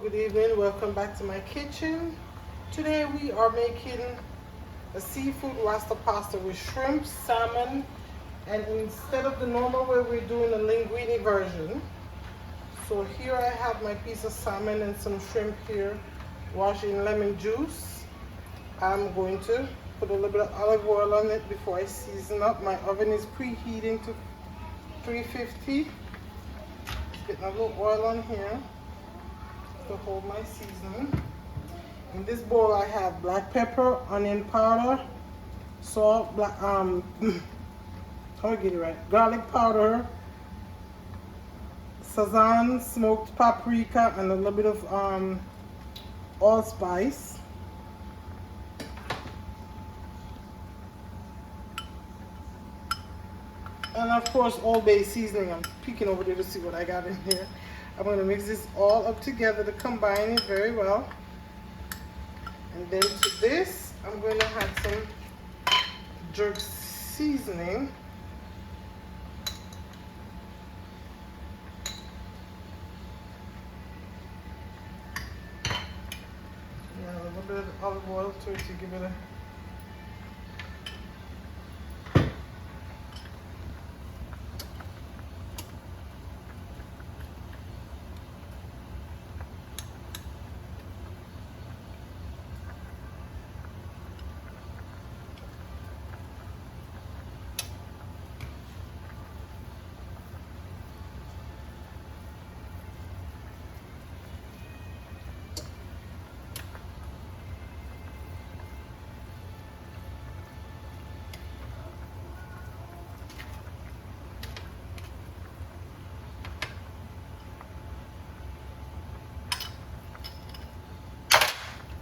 good evening. Welcome back to my kitchen. Today we are making a seafood Rasta pasta with shrimp, salmon, and instead of the normal way, we're doing a linguini version. So here I have my piece of salmon and some shrimp here, washed in lemon juice. I'm going to put a little bit of olive oil on it before I season up. My oven is preheating to 350. Just getting a little oil on here to hold my seasoning. In this bowl I have black pepper, onion powder, salt, how do I get it right? Garlic powder, sazan, smoked paprika, and a little bit of allspice. And of course, Old Bay seasoning. I'm peeking over there to see what I got in here. I'm going to mix this all up together to combine it very well. And then to this, I'm going to add some jerk seasoning. And a little bit of olive oil to it to give it a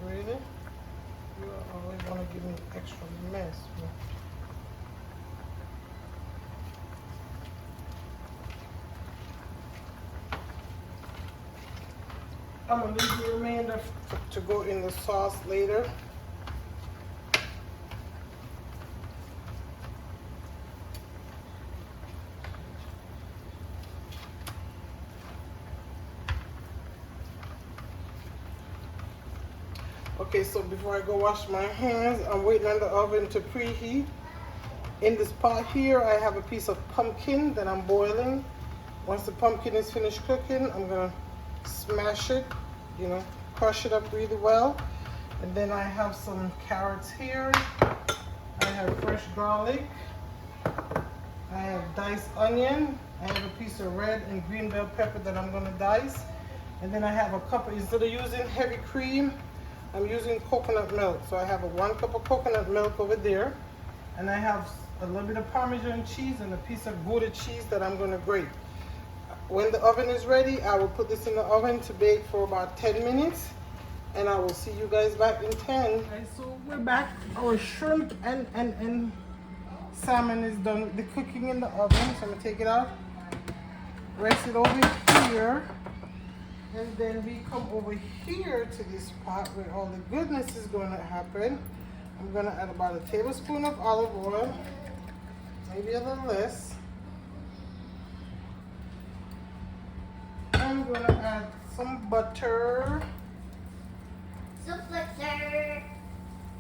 Really? You always want to give me extra mess. I'm going to leave the remainder to go in the sauce later. Okay, so before I go wash my hands, I'm waiting on the oven to preheat. In this pot here, I have a piece of pumpkin that I'm boiling. Once the pumpkin is finished cooking, I'm gonna smash it, crush it up really well. And then I have some carrots here. I have fresh garlic. I have diced onion. I have a piece of red and green bell pepper that I'm gonna dice. And then I have a cup, instead of using heavy cream, I'm using coconut milk. So I have 1 cup of coconut milk over there. And I have a little bit of Parmesan cheese and a piece of Gouda cheese that I'm going to grate. When the oven is ready, I will put this in the oven to bake for about 10 minutes. And I will see you guys back in 10. Okay, so we're back. Our shrimp and salmon is done. The cooking in the oven. So I'm going to take it out. Rest it over here. And then we come over here to this pot where all the goodness is going to happen. I'm going to add about a tablespoon of olive oil, maybe a little less. I'm going to add some butter. Some butter.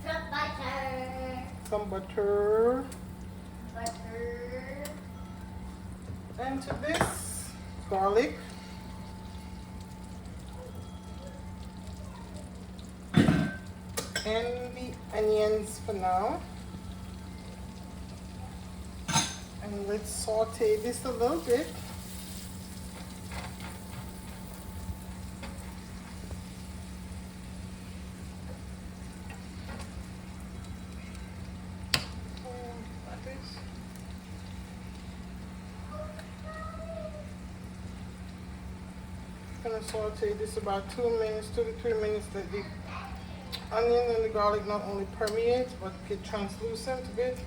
Some butter. Some butter. Butter. And to this, garlic. And the onions for now. And let's saute this a little bit. I'm gonna saute this about 2 minutes, 2 to 3 minutes. Let the onion and the garlic not only permeate but get translucent a bit.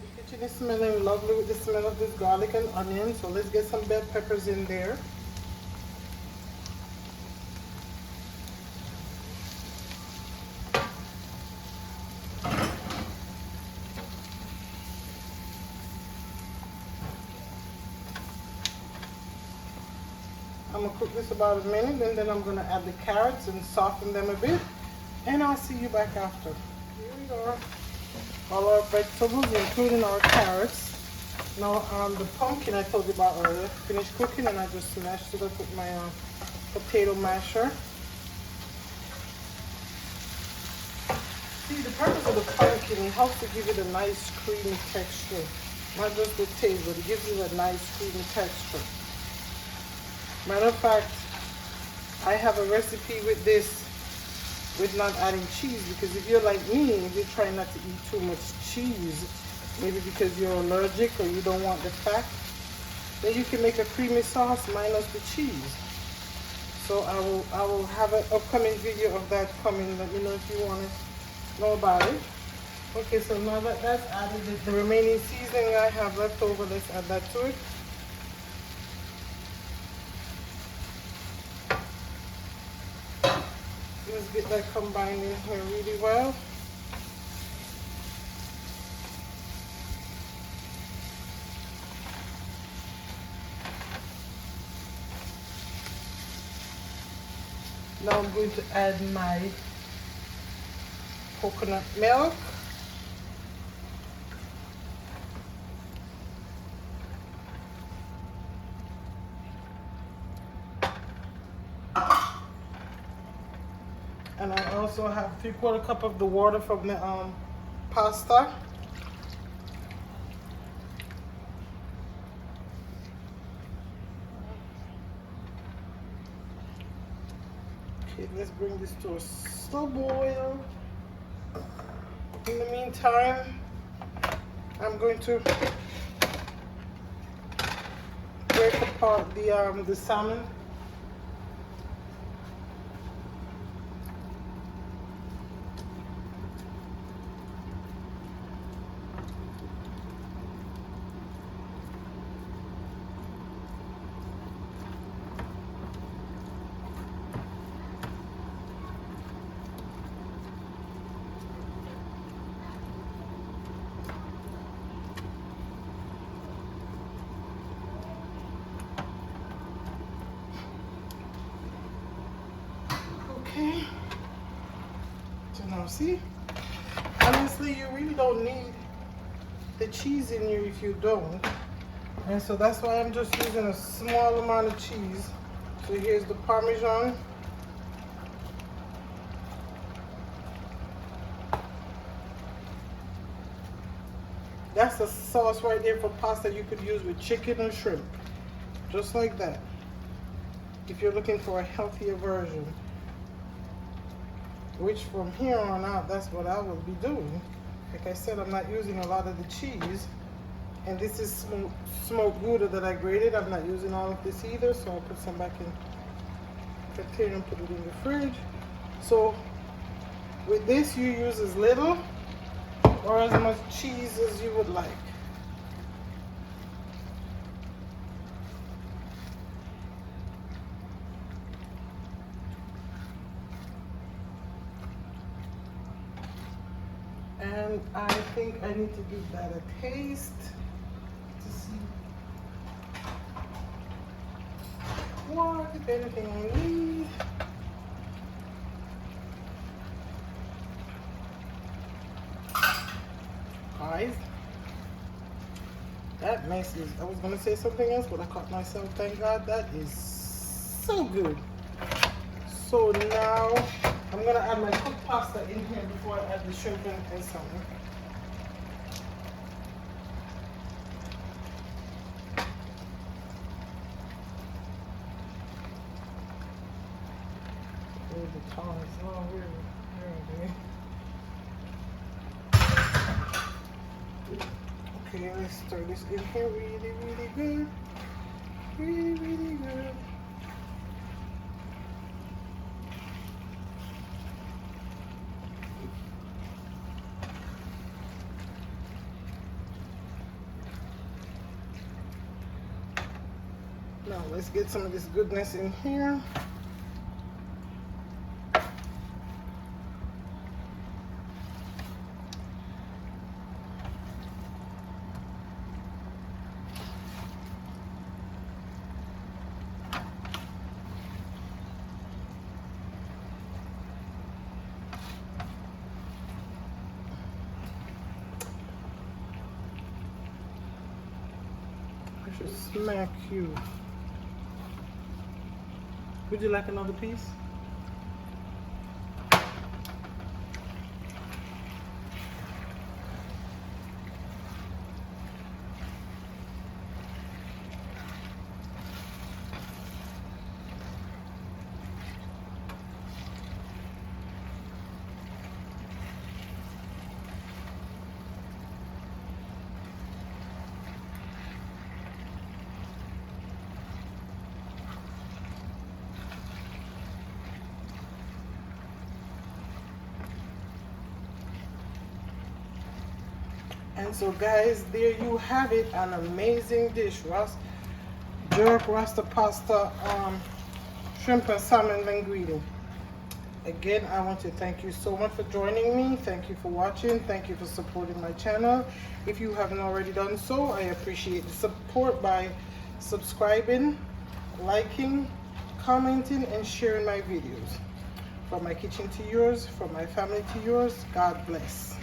The kitchen is smelling lovely with the smell of this garlic and onion, so let's get some bell peppers in there. I'm gonna cook this about a minute, and then I'm gonna add the carrots and soften them a bit. And I'll see you back after. Here we are. All our vegetables, including our carrots. Now, the pumpkin I told you about earlier finished cooking, and I just smashed it up with my potato masher. See, the purpose of the pumpkin, it helps to give it a nice creamy texture. Not just the taste, but it gives it a nice creamy texture. Matter of fact, I have a recipe with this with not adding cheese, because if you're like me, if you're trying not to eat too much cheese, maybe because you're allergic or you don't want the fat, then you can make a creamy sauce minus the cheese. So I will have an upcoming video of that coming. Let me know if you want to know about it. Okay, so now that that's added, the remaining seasoning I have left over, let's add that to it. Let's get that combined in here really well. Now I'm going to add my coconut milk. And I also have 3/4 cup of the water from the pasta. Okay, let's bring this to a slow boil. In the meantime, I'm going to break apart the salmon. Okay, so now see, honestly, you really don't need the cheese in here if you don't. And so that's why I'm just using a small amount of cheese. So here's the Parmesan. That's a sauce right there for pasta you could use with chicken or shrimp. Just like that. If you're looking for a healthier version. Which from here on out, that's what I will be doing. Like I said, I'm not using a lot of the cheese. And this is smoked Gouda that I grated. I'm not using all of this either, so I'll put some back in the container and put it in the fridge. So with this, you use as little or as much cheese as you would like. And I think I need to give that a taste to see what, if anything, I need. Guys, that mess is, I was gonna say something else, but I caught myself. Thank God, that is so good. So now I'm gonna add my cooked pasta in here before I add the shrimp and salmon. Where's the tongs? Oh, where are they? Okay, let's stir this in here really, really good. Really, really good. Now let's get some of this goodness in here. to smack you. Would you like another piece? And so guys, there you have it, an amazing dish. Jerk Rasta pasta, shrimp and salmon linguine. Again, I want to thank you so much for joining me. Thank you for watching. Thank you for supporting my channel. If you haven't already done so, I appreciate the support by subscribing, liking, commenting, and sharing my videos. From my kitchen to yours, from my family to yours, God bless.